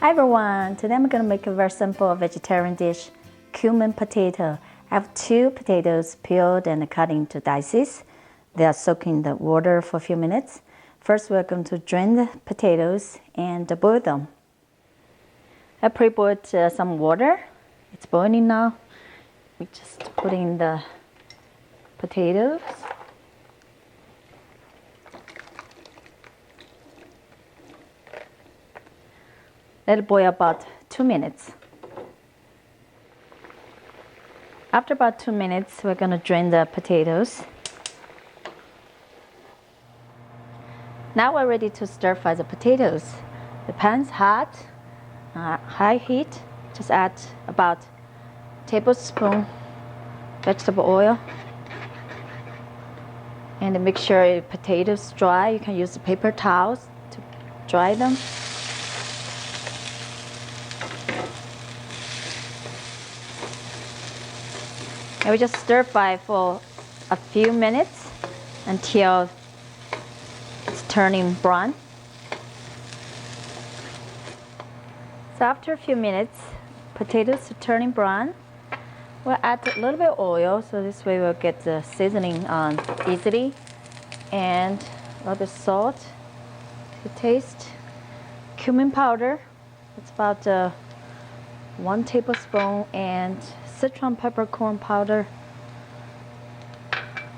Hi everyone, today I'm going to make a very simple vegetarian dish, cumin potato. I have 2 potatoes peeled and cut into dices. They are soaking in the water for a few minutes. First we're going to drain the potatoes and boil them. I pre-boiled some water. It's boiling now. We just put in the potatoes. Let it boil about 2 minutes. After about 2 minutes, we're going to drain the potatoes. Now we're ready to stir fry the potatoes. The pan's hot, high heat. Just add about a tablespoon vegetable oil. And make sure your potatoes dry. You can use the paper towels to dry them. And we just stir fry for a few minutes until it's turning brown. So after a few minutes, potatoes are turning brown. We'll add a little bit of oil, so this way we'll get the seasoning on easily. And a little bit of salt to taste. Cumin powder, it's about 1 tablespoon, and Sichuan peppercorn powder,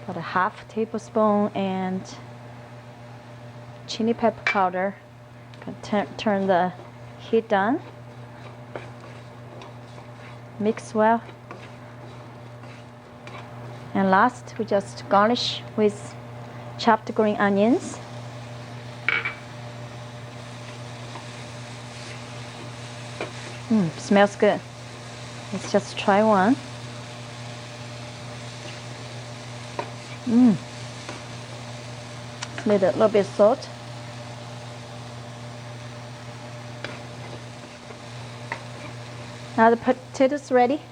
about a half tablespoon, and chili pepper powder. Turn the heat down. Mix well. And last, we just garnish with chopped green onions. Smells good. Let's just try one. Need a little bit of salt. Now the potatoes ready.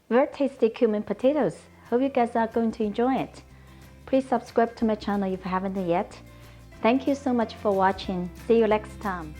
Very tasty cumin potatoes. Hope you guys are going to enjoy it. Please subscribe to my channel if you haven't yet. Thank you so much for watching. See you next time.